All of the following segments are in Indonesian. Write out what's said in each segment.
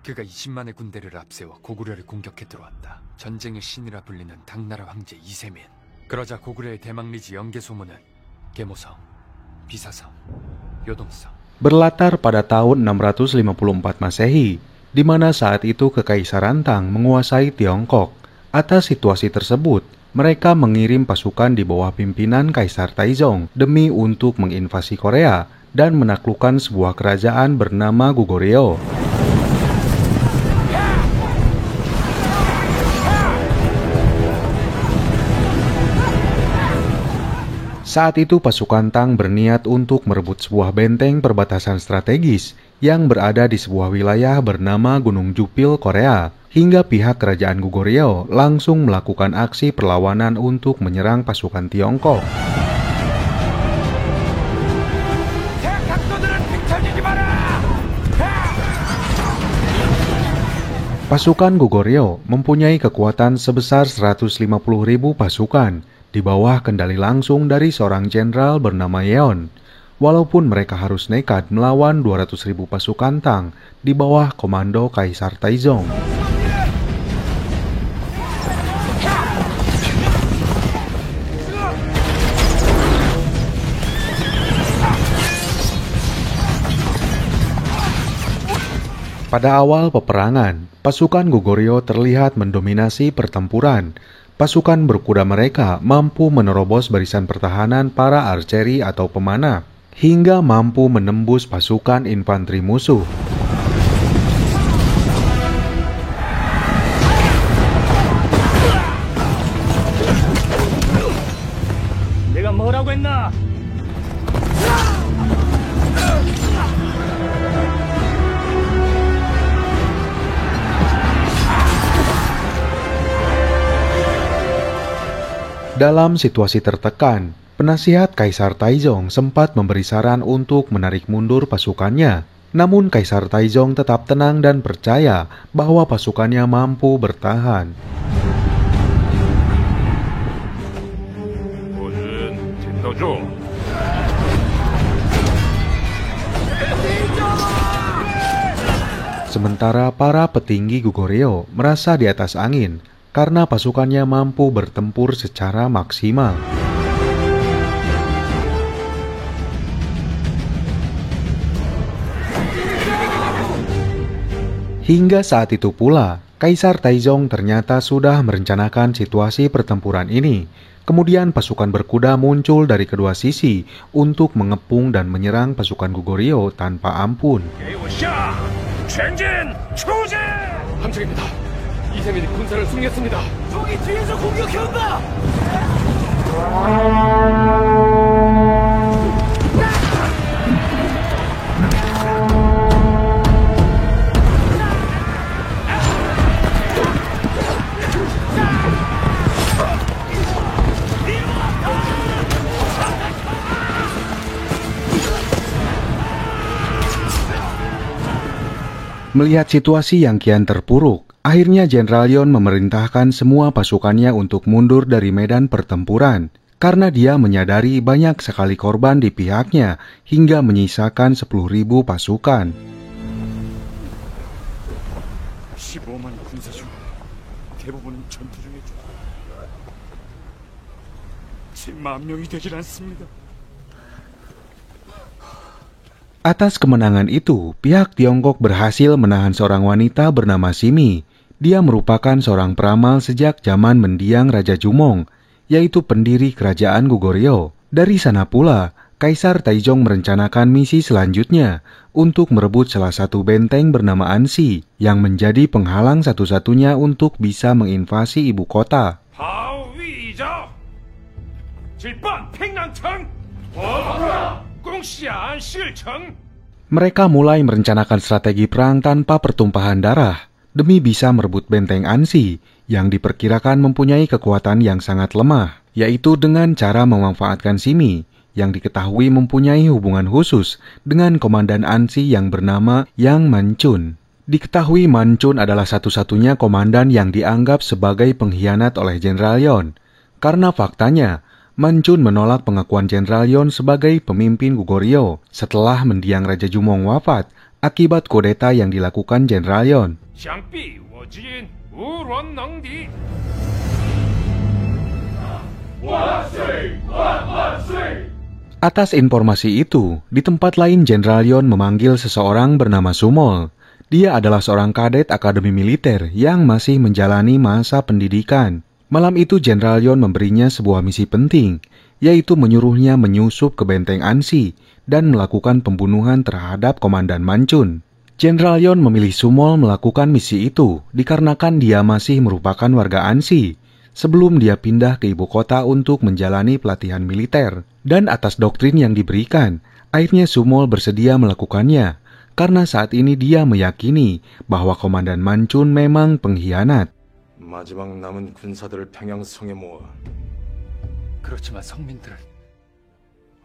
그가 20만의 군대를 앞세워 고구려를 공격해 들어왔다. 전쟁의 신이라 불리는 당나라 황제 이세민. 그러자 고구려의 대망리지 연개 소문은 계모성, 비사성, 요동성. Berlatar pada tahun 654 Masehi, di mana saat itu Kekaisaran Tang menguasai Tiongkok. Atas situasi tersebut, mereka mengirim pasukan di bawah pimpinan Kaisar Taizong demi untuk menginvasi Korea dan menaklukkan sebuah kerajaan bernama Goguryeo. Saat itu pasukan Tang berniat untuk merebut sebuah benteng perbatasan strategis yang berada di sebuah wilayah bernama Gunung Jupil, Korea, hingga pihak kerajaan Goguryeo langsung melakukan aksi perlawanan untuk menyerang pasukan Tiongkok. Pasukan Goguryeo mempunyai kekuatan sebesar 150.000 pasukan, di bawah kendali langsung dari seorang jenderal bernama Yeon. Walaupun mereka harus nekat melawan 200.000 pasukan Tang di bawah komando Kaisar Taizong. Pada awal peperangan, pasukan Goguryeo terlihat mendominasi pertempuran. Pasukan berkuda mereka mampu menerobos barisan pertahanan para archeri atau pemanah, hingga mampu menembus pasukan infanteri musuh. Dalam situasi tertekan, penasihat Kaisar Taizong sempat memberi saran untuk menarik mundur pasukannya. Namun Kaisar Taizong tetap tenang dan percaya bahwa pasukannya mampu bertahan. Sementara para petinggi Goguryeo merasa di atas angin karena pasukannya mampu bertempur secara maksimal. Hingga saat itu pula, Kaisar Taizong ternyata sudah merencanakan situasi pertempuran ini. Kemudian pasukan berkuda muncul dari kedua sisi untuk mengepung dan menyerang pasukan Goguryeo tanpa ampun. 이세민이 군사를 숨겼습니다. 적이 뒤에서 공격해온다. Melihat situasi yang kian terpuruk, akhirnya Jenderal Yeon memerintahkan semua pasukannya untuk mundur dari medan pertempuran, karena dia menyadari banyak sekali korban di pihaknya hingga menyisakan 10.000 pasukan. 15만 군사 중 대부분은 전투 중에 죽었다. 10만 명이 되질 않습니다. Atas kemenangan itu, pihak Tiongkok berhasil menahan seorang wanita bernama Simi. Dia merupakan seorang peramal sejak zaman mendiang Raja Jumong, yaitu pendiri kerajaan Goguryeo. Dari sana pula, Kaisar Taizong merencanakan misi selanjutnya untuk merebut salah satu benteng bernama Ansi, yang menjadi penghalang satu-satunya untuk bisa menginvasi ibu kota. Mereka mulai merencanakan strategi perang tanpa pertumpahan darah demi bisa merebut benteng Ansi yang diperkirakan mempunyai kekuatan yang sangat lemah, yaitu dengan cara memanfaatkan Simi yang diketahui mempunyai hubungan khusus dengan komandan Ansi yang bernama Yang Manchun. Diketahui Manchun adalah satu-satunya komandan yang dianggap sebagai pengkhianat oleh Jenderal Yeon, karena faktanya Manchun menolak pengakuan Jenderal Yeon sebagai pemimpin Goguryeo setelah mendiang Raja Jumong wafat akibat kudeta yang dilakukan Jenderal Yon. Atas informasi itu, di tempat lain Jenderal Yon memanggil seseorang bernama Sumol. Dia adalah seorang kadet akademi militer yang masih menjalani masa pendidikan. Malam itu Jenderal Yon memberinya sebuah misi penting, yaitu menyuruhnya menyusup ke benteng Ansi dan melakukan pembunuhan terhadap Komandan Mancun. Jenderal Yon memilih Sumol melakukan misi itu dikarenakan dia masih merupakan warga Ansi sebelum dia pindah ke ibu kota untuk menjalani pelatihan militer. Dan atas doktrin yang diberikan, akhirnya Sumol bersedia melakukannya, karena saat ini dia meyakini bahwa Komandan Mancun memang pengkhianat. 마지막 남은 군사들을 평양성에 모아 그렇지만 성민들은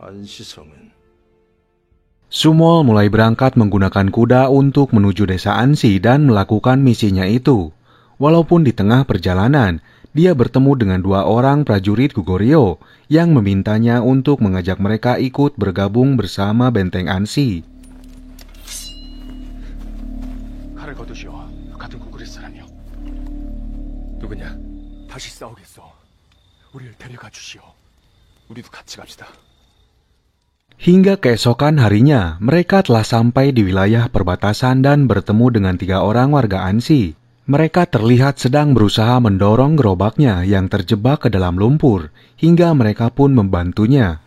안시성은 Sumol mulai berangkat menggunakan kuda untuk menuju desa Ansi dan melakukan misinya itu. Walaupun di tengah perjalanan, dia bertemu dengan dua orang prajurit Goguryeo yang memintanya untuk mengajak mereka ikut bergabung bersama benteng Ansi. 칼을 거두시오. 같은 고구려 사람이요. 누구냐? 다시 싸우겠소. 우리를 데려가 주시오. 우리도 같이 갑시다. Hingga keesokan harinya, mereka telah sampai di wilayah perbatasan dan bertemu dengan 3 orang warga Ansi. Mereka terlihat sedang berusaha mendorong gerobaknya yang terjebak ke dalam lumpur, hingga mereka pun membantunya.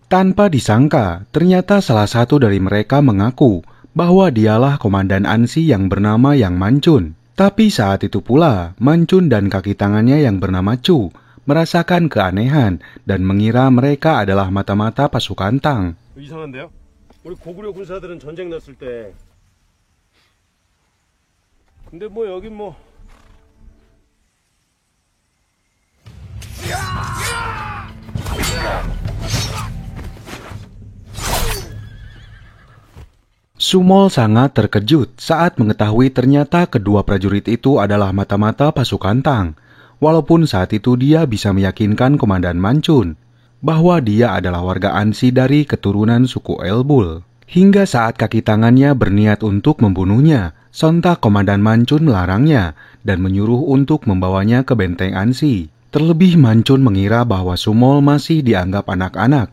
Tanpa disangka, ternyata salah satu dari mereka mengaku bahwa dialah komandan Ansi yang bernama Yang Mancun. Tapi saat itu pula, Mancun dan kaki tangannya yang bernama Chu merasakan keanehan dan mengira mereka adalah mata-mata pasukan Tang. 이상한데요? 우리 고구려 군사들은 전쟁 났을 때 근데 뭐 여긴 뭐 Sumol sangat terkejut saat mengetahui ternyata kedua prajurit itu adalah mata-mata pasukan Tang. Walaupun saat itu dia bisa meyakinkan Komandan Mancun bahwa dia adalah warga Ansi dari keturunan suku Elbul. Hingga saat kaki tangannya berniat untuk membunuhnya, sontak Komandan Mancun melarangnya dan menyuruh untuk membawanya ke benteng Ansi. Terlebih Mancun mengira bahwa Sumol masih dianggap anak-anak.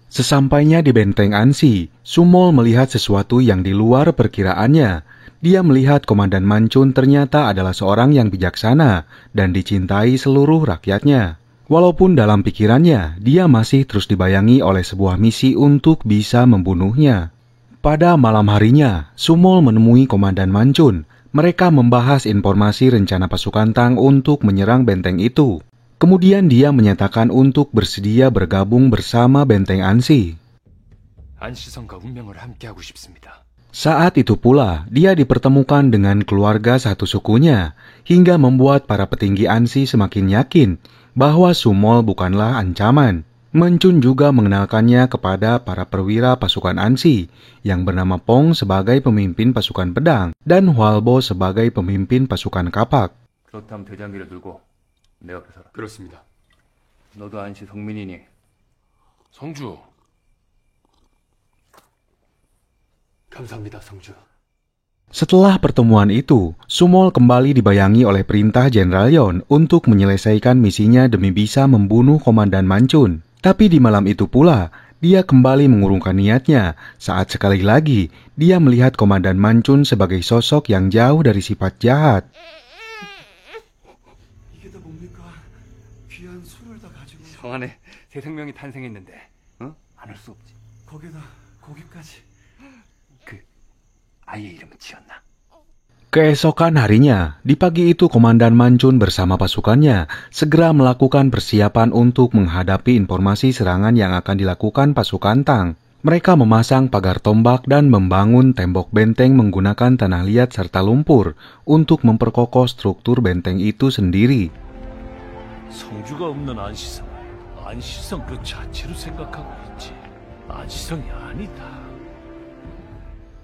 Sesampainya di benteng Ansi, Sumol melihat sesuatu yang di luar perkiraannya. Dia melihat Komandan Mancun ternyata adalah seorang yang bijaksana dan dicintai seluruh rakyatnya. Walaupun dalam pikirannya, dia masih terus dibayangi oleh sebuah misi untuk bisa membunuhnya. Pada malam harinya, Sumol menemui Komandan Mancun. Mereka membahas informasi rencana pasukan Tang untuk menyerang benteng itu. Kemudian dia menyatakan untuk bersedia bergabung bersama benteng Ansi. 안시성과 운명을 함께하고 싶습니다. Saat itu pula, dia dipertemukan dengan keluarga satu sukunya, hingga membuat para petinggi Ansi semakin yakin bahwa Sumol bukanlah ancaman. Mancun juga mengenalkannya kepada para perwira pasukan Ansi, yang bernama Pong sebagai pemimpin pasukan pedang, dan Hwalbo sebagai pemimpin pasukan kapak. 그렇다면 대장기를 들고 내 앞에 서라. 그렇습니다. 너도 안시 성민이니? 성주. 감사합니다, 성주. Setelah pertemuan itu, Sumol kembali dibayangi oleh perintah Jenderal Yon untuk menyelesaikan misinya demi bisa membunuh Komandan Mancun. Tapi di malam itu pula, dia kembali mengurungkan niatnya saat sekali lagi dia melihat Komandan Mancun sebagai sosok yang jauh dari sifat jahat. 성 안에 새 생명이 탄생했는데, 안 할 수 없지. 거기다 고기까지. 그 아이의 이름은 지었나? Keesokan harinya, di pagi itu Komandan Mancun bersama pasukannya segera melakukan persiapan untuk menghadapi informasi serangan yang akan dilakukan pasukan Tang. Mereka memasang pagar tombak dan membangun tembok benteng menggunakan tanah liat serta lumpur untuk memperkokoh struktur benteng itu sendiri. 성주가 없는 안시성 그 자체로 생각하고 있지. 아지성이 아니다.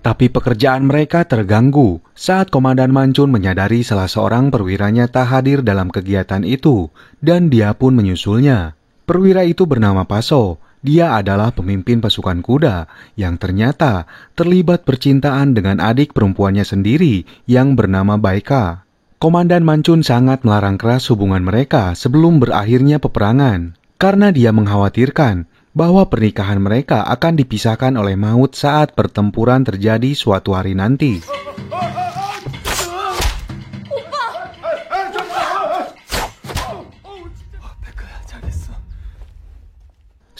Tapi pekerjaan mereka terganggu saat Komandan Mancun menyadari salah seorang perwiranya tak hadir dalam kegiatan itu dan dia pun menyusulnya. Perwira itu bernama Paso. Dia adalah pemimpin pasukan kuda yang ternyata terlibat percintaan dengan adik perempuannya sendiri yang bernama Baika. Komandan Mancun sangat melarang keras hubungan mereka sebelum berakhirnya peperangan karena dia mengkhawatirkan bahwa pernikahan mereka akan dipisahkan oleh maut saat pertempuran terjadi suatu hari nanti.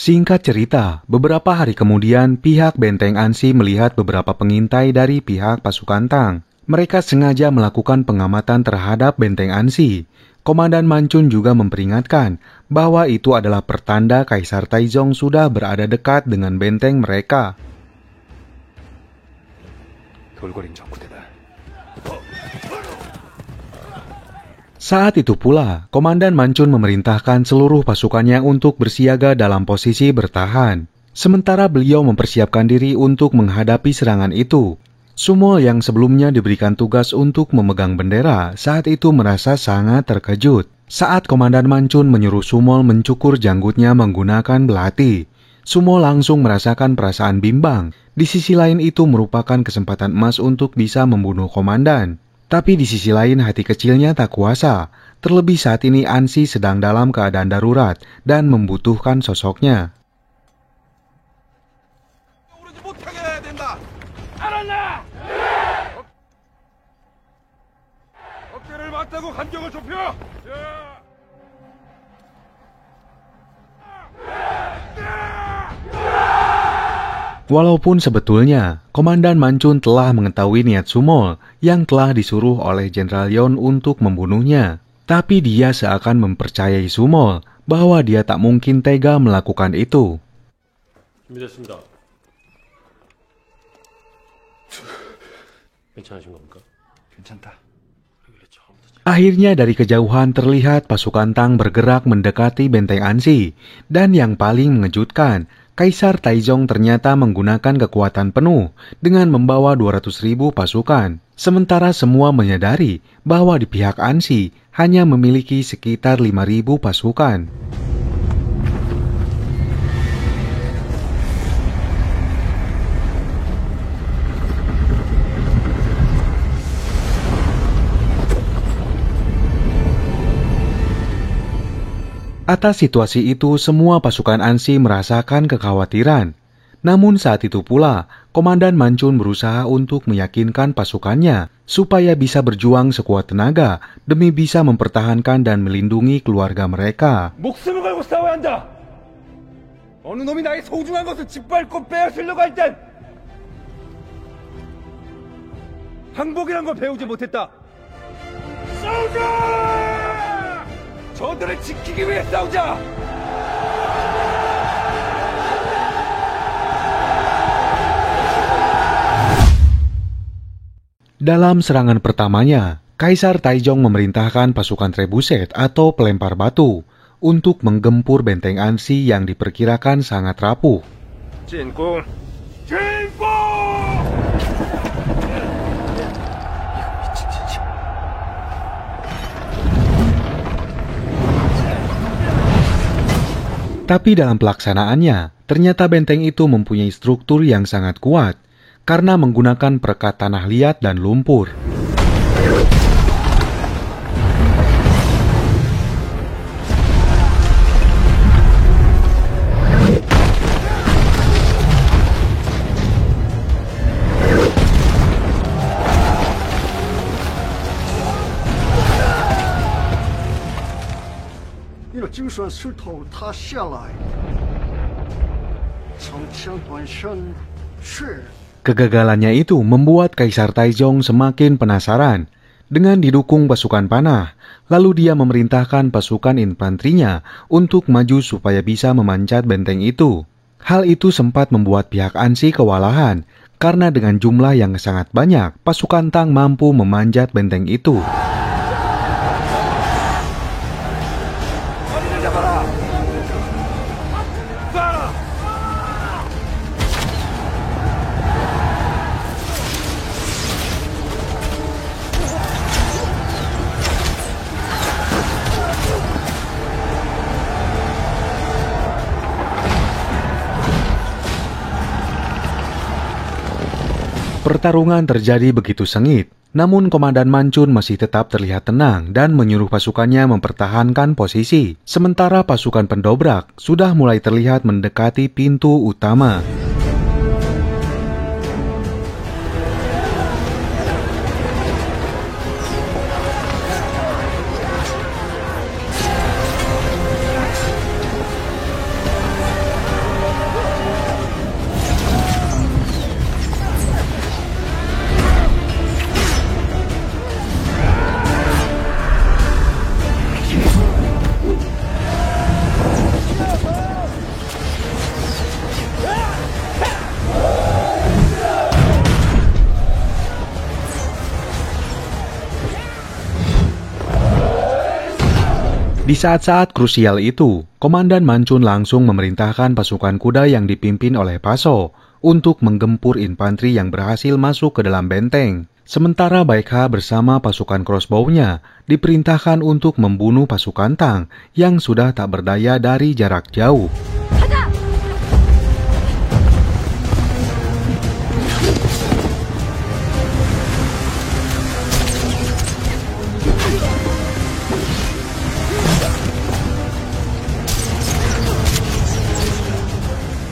Singkat cerita, beberapa hari kemudian pihak Benteng Ansi melihat beberapa pengintai dari pihak pasukan Tang. Mereka sengaja melakukan pengamatan terhadap Benteng Ansi. Komandan Mancun juga memperingatkan bahwa itu adalah pertanda Kaisar Taizong sudah berada dekat dengan benteng mereka. Saat itu pula, Komandan Mancun memerintahkan seluruh pasukannya untuk bersiaga dalam posisi bertahan. Sementara beliau mempersiapkan diri untuk menghadapi serangan itu. Sumol yang sebelumnya diberikan tugas untuk memegang bendera saat itu merasa sangat terkejut saat Komandan Mancun menyuruh Sumol mencukur janggutnya menggunakan belati. Sumol langsung merasakan perasaan bimbang. Di sisi lain itu merupakan kesempatan emas untuk bisa membunuh komandan. Tapi di sisi lain hati kecilnya tak kuasa. Terlebih saat ini Ansi sedang dalam keadaan darurat dan membutuhkan sosoknya. Walaupun sebetulnya Komandan Mancun telah mengetahui niat Sumol yang telah disuruh oleh Jenderal Yon untuk membunuhnya, tapi dia seakan mempercayai Sumol bahwa dia tak mungkin tega melakukan itu. 준비됐습니다. 괜찮으신 겁니까? 괜찮다. Akhirnya dari kejauhan terlihat pasukan Tang bergerak mendekati benteng Ansi. Dan yang paling mengejutkan, Kaisar Taizong ternyata menggunakan kekuatan penuh dengan membawa 200.000 pasukan. Sementara semua menyadari bahwa di pihak Ansi hanya memiliki sekitar 5.000 pasukan. Atas situasi itu, semua pasukan Ansi merasakan kekhawatiran. Namun saat itu pula, Komandan Mancun berusaha untuk meyakinkan pasukannya supaya bisa berjuang sekuat tenaga demi bisa mempertahankan dan melindungi keluarga mereka. 목숨을 걸고 싸워야 한다. 어느 놈이 나의 소중한 것을 짓밟고 빼앗으려고 할 땐 항복이란 걸 배우지 못했다. 싸우자! 저들을 지키기 위해 싸우자! Dalam serangan pertamanya, Kaisar Taizong memerintahkan pasukan trebuset atau pelempar batu untuk menggempur benteng Ansi yang diperkirakan sangat rapuh. 진공! 진공! Tapi dalam pelaksanaannya, ternyata benteng itu mempunyai struktur yang sangat kuat karena menggunakan perekat tanah liat dan lumpur. Kegagalannya itu membuat Kaisar Taizong semakin penasaran. Dengan didukung pasukan panah, lalu dia memerintahkan pasukan infanterinya untuk maju supaya bisa memanjat benteng itu. Hal itu sempat membuat pihak Ansi kewalahan, karena dengan jumlah yang sangat banyak, pasukan Tang mampu memanjat benteng itu. Pertarungan terjadi begitu sengit, namun Komandan Mancun masih tetap terlihat tenang dan menyuruh pasukannya mempertahankan posisi. Sementara pasukan pendobrak sudah mulai terlihat mendekati pintu utama. Di saat-saat krusial itu, Komandan Mancun langsung memerintahkan pasukan kuda yang dipimpin oleh Paso untuk menggempur infanteri yang berhasil masuk ke dalam benteng. Sementara Baekha bersama pasukan crossbow-nya diperintahkan untuk membunuh pasukan Tang yang sudah tak berdaya dari jarak jauh.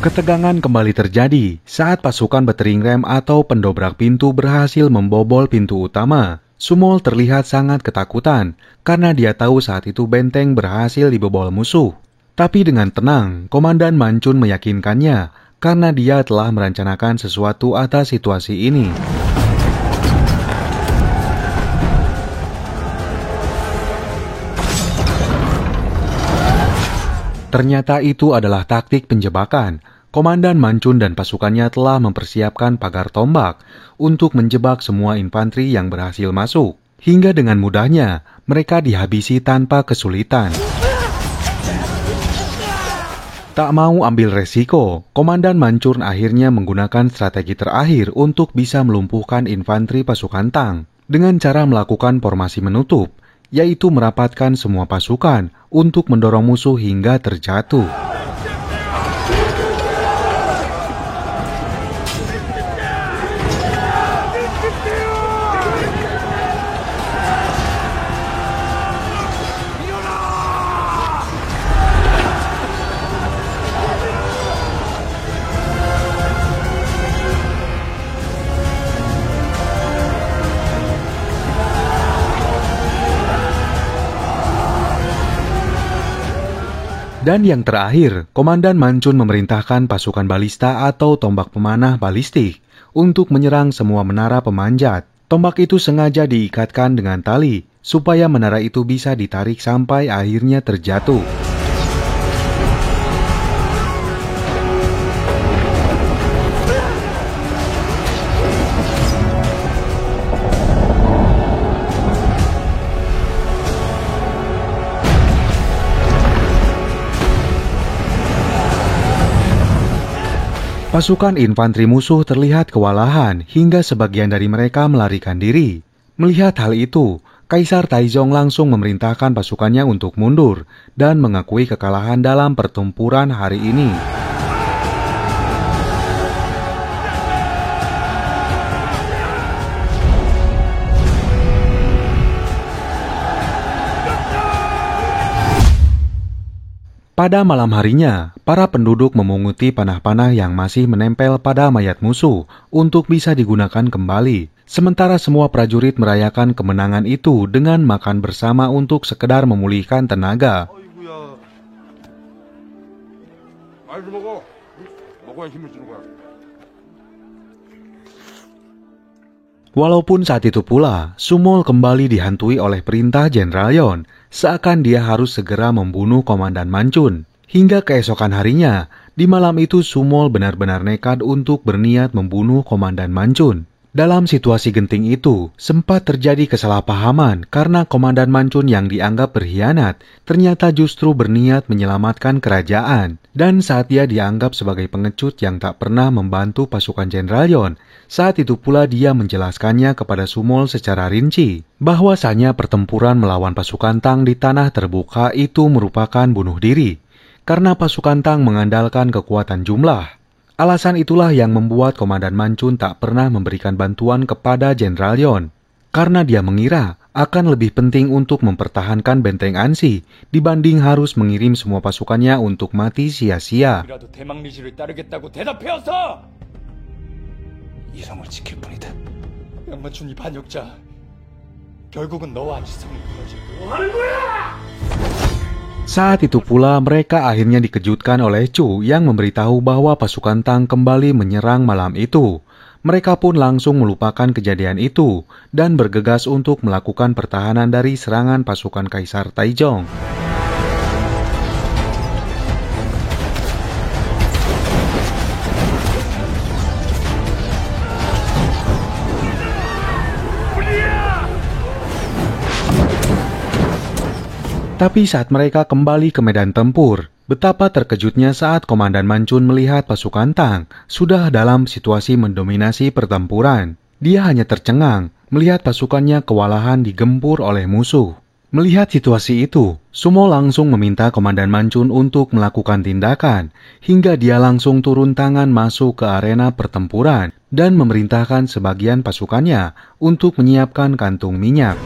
Ketegangan kembali terjadi saat pasukan Battering Ram atau pendobrak pintu berhasil membobol pintu utama. Sumol terlihat sangat ketakutan karena dia tahu saat itu benteng berhasil dibobol musuh. Tapi dengan tenang, Komandan Mancun meyakinkannya karena dia telah merencanakan sesuatu atas situasi ini. Ternyata itu adalah taktik penjebakan. Komandan Mancun dan pasukannya telah mempersiapkan pagar tombak untuk menjebak semua infanteri yang berhasil masuk. Hingga dengan mudahnya, mereka dihabisi tanpa kesulitan. Tak mau ambil resiko, Komandan Mancun akhirnya menggunakan strategi terakhir untuk bisa melumpuhkan infanteri pasukan Tang dengan cara melakukan formasi menutup, yaitu merapatkan semua pasukan untuk mendorong musuh hingga terjatuh. Dan yang terakhir, Komandan Mancun memerintahkan pasukan balista atau tombak pemanah balistik untuk menyerang semua menara pemanjat. Tombak itu sengaja diikatkan dengan tali supaya menara itu bisa ditarik sampai akhirnya terjatuh. Pasukan infanteri musuh terlihat kewalahan hingga sebagian dari mereka melarikan diri. Melihat hal itu, Kaisar Taizong langsung memerintahkan pasukannya untuk mundur dan mengakui kekalahan dalam pertempuran hari ini. Pada malam harinya, para penduduk memunguti panah-panah yang masih menempel pada mayat musuh untuk bisa digunakan kembali. Sementara semua prajurit merayakan kemenangan itu dengan makan bersama untuk sekedar memulihkan tenaga. Walaupun saat itu pula, Sumol kembali dihantui oleh perintah Jenderal Yon, seakan dia harus segera membunuh Komandan Mancun. Hingga keesokan harinya, di malam itu Sumol benar-benar nekat untuk berniat membunuh Komandan Mancun. Dalam situasi genting itu, sempat terjadi kesalahpahaman karena Komandan Mancun yang dianggap berkhianat ternyata justru berniat menyelamatkan kerajaan. Dan saat dia dianggap sebagai pengecut yang tak pernah membantu pasukan Jenderal Yon, saat itu pula dia menjelaskannya kepada Sumol secara rinci, bahwasanya pertempuran melawan pasukan Tang di tanah terbuka itu merupakan bunuh diri, karena pasukan Tang mengandalkan kekuatan jumlah. Alasan itulah yang membuat Komandan Mancun tak pernah memberikan bantuan kepada Jenderal Yon, karena dia mengira akan lebih penting untuk mempertahankan benteng Ansi dibanding harus mengirim semua pasukannya untuk mati sia-sia. 이라도 대망리지를 따르겠다고 대답해어서! 이성을 지킬 뿐이다. 양만춘이 반역자. 결국은 너와 지성이 이루어질 뭐 하는 거야! Saat itu pula mereka akhirnya dikejutkan oleh Chu yang memberitahu bahwa pasukan Tang kembali menyerang malam itu. Mereka pun langsung melupakan kejadian itu dan bergegas untuk melakukan pertahanan dari serangan pasukan Kaisar Taizong. Tapi saat mereka kembali ke medan tempur, betapa terkejutnya saat Komandan Mancun melihat pasukan Tang sudah dalam situasi mendominasi pertempuran. Dia hanya tercengang melihat pasukannya kewalahan digempur oleh musuh. Melihat situasi itu, Sumo langsung meminta Komandan Mancun untuk melakukan tindakan, hingga dia langsung turun tangan masuk ke arena pertempuran dan memerintahkan sebagian pasukannya untuk menyiapkan kantung minyak.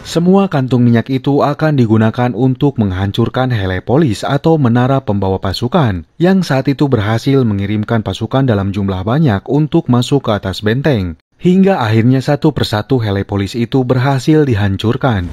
Semua kantung minyak itu akan digunakan untuk menghancurkan Helepolis atau menara pembawa pasukan yang saat itu berhasil mengirimkan pasukan dalam jumlah banyak untuk masuk ke atas benteng, hingga akhirnya satu persatu Helepolis itu berhasil dihancurkan.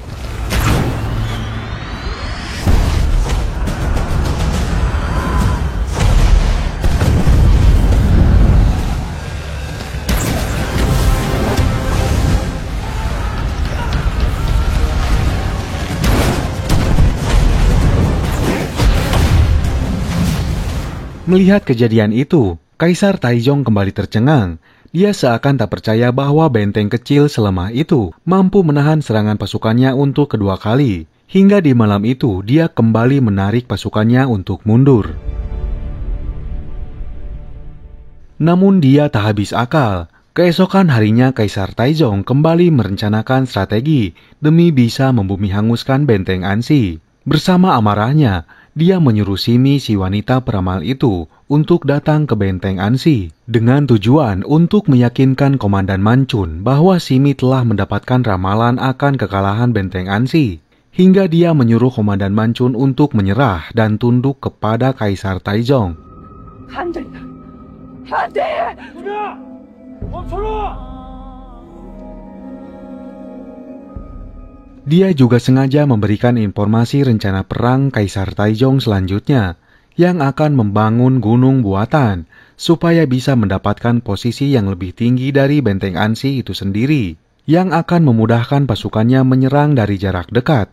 Melihat kejadian itu, Kaisar Taizong kembali tercengang. Dia seakan tak percaya bahwa benteng kecil selemah itu mampu menahan serangan pasukannya untuk kedua kali. Hingga di malam itu, dia kembali menarik pasukannya untuk mundur. Namun dia tak habis akal. Keesokan harinya Kaisar Taizong kembali merencanakan strategi demi bisa membumi hanguskan benteng Ansi. Bersama amarahnya, dia menyuruh Simi si wanita peramal itu untuk datang ke benteng Ansi dengan tujuan untuk meyakinkan Komandan Mancun bahwa Simi telah mendapatkan ramalan akan kekalahan benteng Ansi, hingga dia menyuruh Komandan Mancun untuk menyerah dan tunduk kepada Kaisar Taizong. Dia juga sengaja memberikan informasi rencana perang Kaisar Taizong selanjutnya yang akan membangun gunung buatan supaya bisa mendapatkan posisi yang lebih tinggi dari benteng Ansi itu sendiri yang akan memudahkan pasukannya menyerang dari jarak dekat.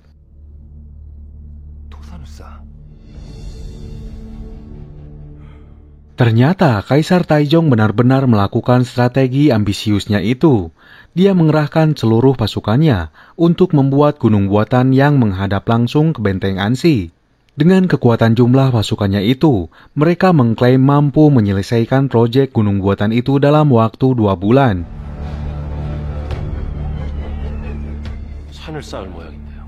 Ternyata Kaisar Taizong benar-benar melakukan strategi ambisiusnya itu. Dia mengerahkan seluruh pasukannya untuk membuat gunung buatan yang menghadap langsung ke benteng Ansi. Dengan kekuatan jumlah pasukannya itu, mereka mengklaim mampu menyelesaikan proyek gunung buatan itu dalam waktu 2 bulan. 산을 쌓을 모양인데요.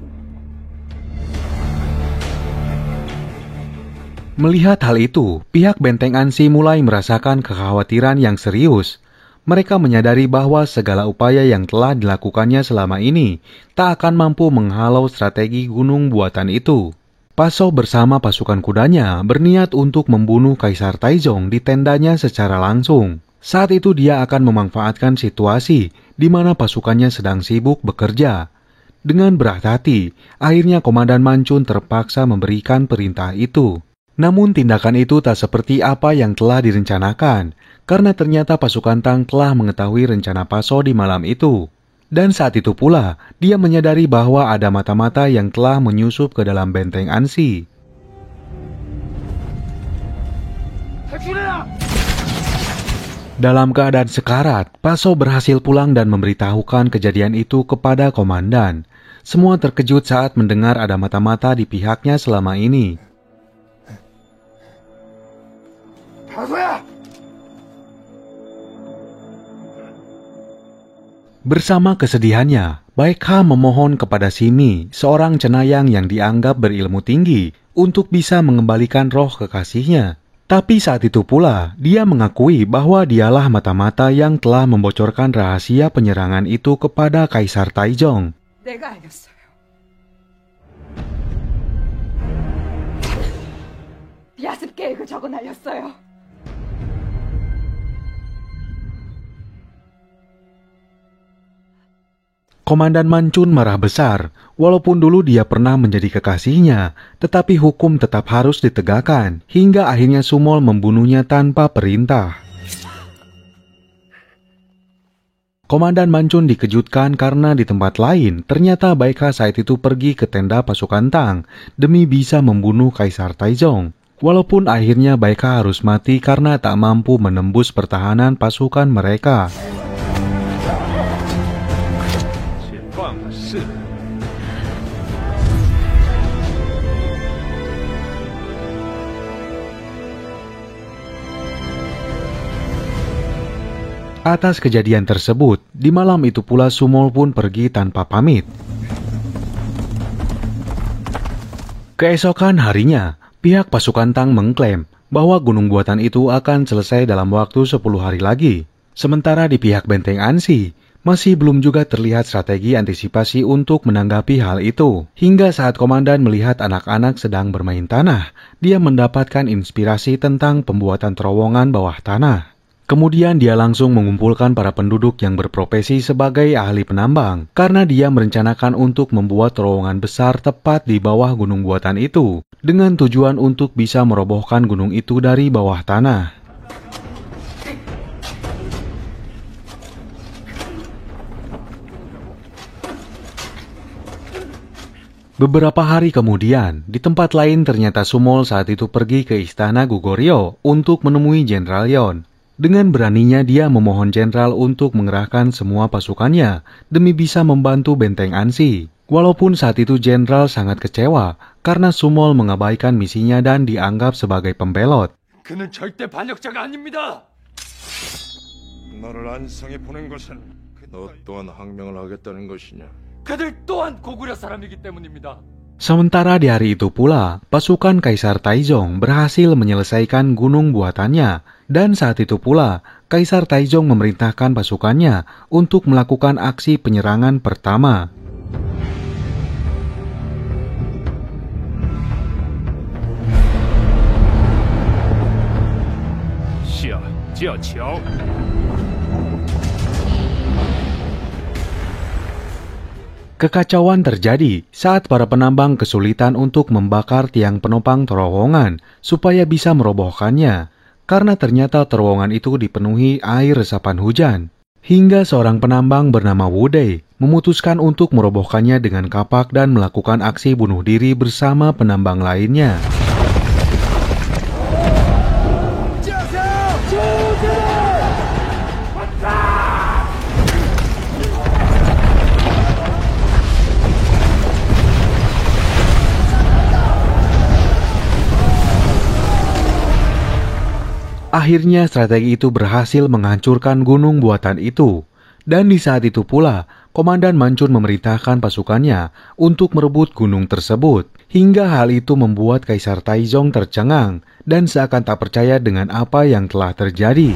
Melihat hal itu, pihak benteng Ansi mulai merasakan kekhawatiran yang serius. Mereka menyadari bahwa segala upaya yang telah dilakukannya selama ini tak akan mampu menghalau strategi gunung buatan itu. Paso bersama pasukan kudanya berniat untuk membunuh Kaisar Taizong di tendanya secara langsung. Saat itu dia akan memanfaatkan situasi di mana pasukannya sedang sibuk bekerja. Dengan berat hati, akhirnya Komandan Mancun terpaksa memberikan perintah itu. Namun tindakan itu tak seperti apa yang telah direncanakan, karena ternyata pasukan Tang telah mengetahui rencana Paso di malam itu. Dan saat itu pula, dia menyadari bahwa ada mata-mata yang telah menyusup ke dalam benteng Ansi. Dalam keadaan sekarat, Paso berhasil pulang dan memberitahukan kejadian itu kepada komandan. Semua terkejut saat mendengar ada mata-mata di pihaknya selama ini. Bersama kesedihannya, Baekha memohon kepada Simi, seorang cenayang yang dianggap berilmu tinggi, untuk bisa mengembalikan roh kekasihnya. Tapi saat itu pula, dia mengakui bahwa dialah mata-mata yang telah membocorkan rahasia penyerangan itu kepada Kaisar Taizong. 내가 알렸어요. 야습 계획을 적어 날렸어요. Komandan Mancun marah besar. Walaupun dulu dia pernah menjadi kekasihnya, tetapi hukum tetap harus ditegakkan, hingga akhirnya Sumol membunuhnya tanpa perintah. Komandan Mancun dikejutkan karena di tempat lain, ternyata Baekha saat itu pergi ke tenda pasukan Tang demi bisa membunuh Kaisar Taizong. Walaupun akhirnya Baekha harus mati karena tak mampu menembus pertahanan pasukan mereka. Atas kejadian tersebut, di malam itu pula Sumol pun pergi tanpa pamit. Keesokan harinya, pihak pasukan Tang mengklaim bahwa gunung buatan itu akan selesai dalam waktu 10 hari lagi. Sementara di pihak benteng Ansi, masih belum juga terlihat strategi antisipasi untuk menanggapi hal itu. Hingga saat komandan melihat anak-anak sedang bermain tanah, dia mendapatkan inspirasi tentang pembuatan terowongan bawah tanah. Kemudian dia langsung mengumpulkan para penduduk yang berprofesi sebagai ahli penambang, karena dia merencanakan untuk membuat terowongan besar tepat di bawah gunung buatan itu, dengan tujuan untuk bisa merobohkan gunung itu dari bawah tanah. Beberapa hari kemudian, di tempat lain ternyata Sumol saat itu pergi ke istana Goguryeo untuk menemui Jenderal Yon. Dengan beraninya dia memohon jenderal untuk mengerahkan semua pasukannya demi bisa membantu benteng Ansi. Walaupun saat itu jenderal sangat kecewa karena Sumol mengabaikan misinya dan dianggap sebagai pembelot. 그는 절대 반역자가 아닙니다. 너를 안성에 보낸 것은 너 또한 항명을 하겠다는 것이냐? 그들 또한 고구려 사람이기 때문입니다. Sementara di hari itu pula, pasukan Kaisar Taizong berhasil menyelesaikan gunung buatannya, dan saat itu pula, Kaisar Taizong memerintahkan pasukannya untuk melakukan aksi penyerangan pertama. Kekacauan terjadi saat para penambang kesulitan untuk membakar tiang penopang terowongan supaya bisa merobohkannya, karena ternyata terowongan itu dipenuhi air resapan hujan. Hingga seorang penambang bernama Wudei memutuskan untuk merobohkannya dengan kapak dan melakukan aksi bunuh diri bersama penambang lainnya. Akhirnya strategi itu berhasil menghancurkan gunung buatan itu. Dan di saat itu pula, Komandan Mancun memerintahkan pasukannya untuk merebut gunung tersebut. Hingga hal itu membuat Kaisar Taizong tercengang dan seakan tak percaya dengan apa yang telah terjadi.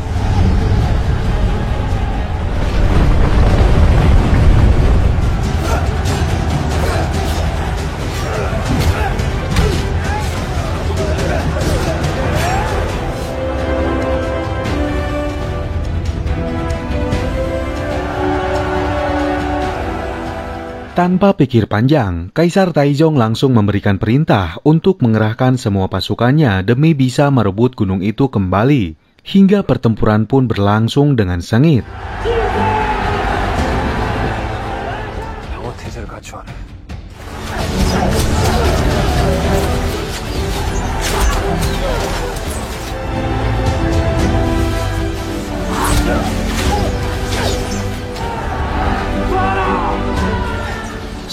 Tanpa pikir panjang, Kaisar Taizong langsung memberikan perintah untuk mengerahkan semua pasukannya demi bisa merebut gunung itu kembali. Hingga pertempuran pun berlangsung dengan sengit.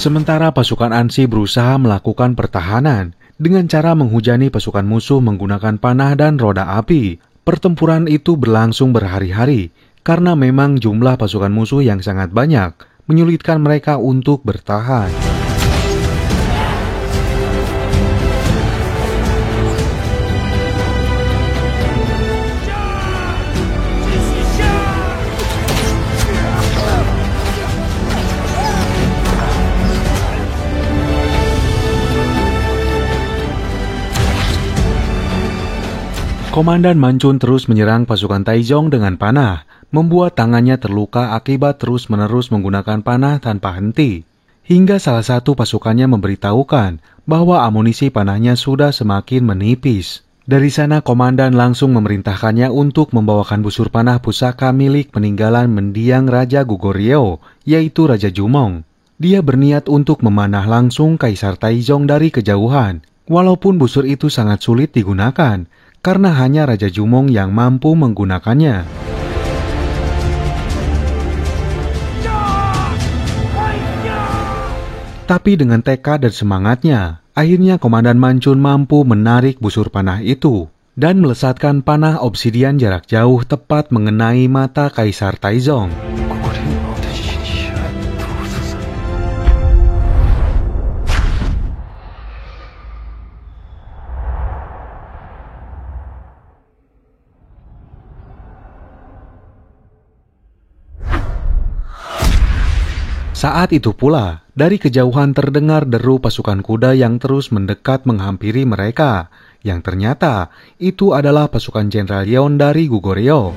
Sementara pasukan Ansi berusaha melakukan pertahanan dengan cara menghujani pasukan musuh menggunakan panah dan roda api. Pertempuran itu berlangsung berhari-hari karena memang jumlah pasukan musuh yang sangat banyak menyulitkan mereka untuk bertahan. Komandan Mancun terus menyerang pasukan Taizong dengan panah, membuat tangannya terluka akibat terus-menerus menggunakan panah tanpa henti. Hingga salah satu pasukannya memberitahukan bahwa amunisi panahnya sudah semakin menipis. Dari sana komandan langsung memerintahkannya untuk membawakan busur panah pusaka milik peninggalan mendiang Raja Goguryeo, yaitu Raja Jumong. Dia berniat untuk memanah langsung Kaisar Taizong dari kejauhan, walaupun busur itu sangat sulit digunakan, karena hanya Raja Jumong yang mampu menggunakannya. Tapi dengan tekad dan semangatnya, akhirnya Komandan Mancun mampu menarik busur panah itu dan melesatkan panah obsidian jarak jauh tepat mengenai mata Kaisar Taizong. Saat itu pula, dari kejauhan terdengar deru pasukan kuda yang terus mendekat menghampiri mereka, yang ternyata itu adalah pasukan Jenderal Yeon dari Goguryeo.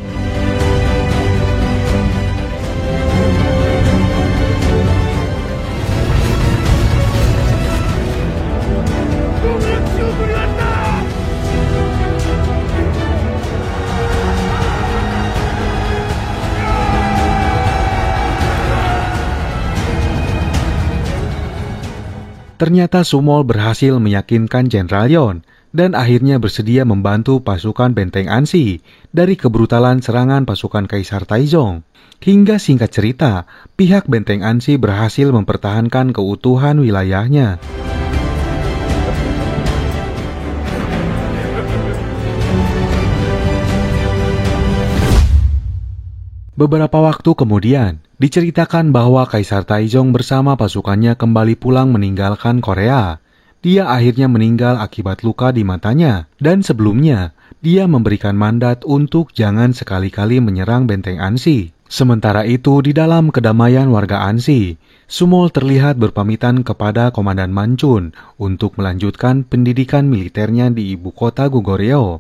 Ternyata Sumol berhasil meyakinkan Jenderal Yeon dan akhirnya bersedia membantu pasukan Benteng Ansi dari kebrutalan serangan pasukan Kaisar Taizong. Hingga singkat cerita, pihak Benteng Ansi berhasil mempertahankan keutuhan wilayahnya. Beberapa waktu kemudian, diceritakan bahwa Kaisar Taizong bersama pasukannya kembali pulang meninggalkan Korea. Dia akhirnya meninggal akibat luka di matanya, dan sebelumnya, dia memberikan mandat untuk jangan sekali-kali menyerang Benteng Ansi. Sementara itu, di dalam kedamaian warga Ansi, Sumol terlihat berpamitan kepada Komandan Mancun untuk melanjutkan pendidikan militernya di ibu kota Goguryeo.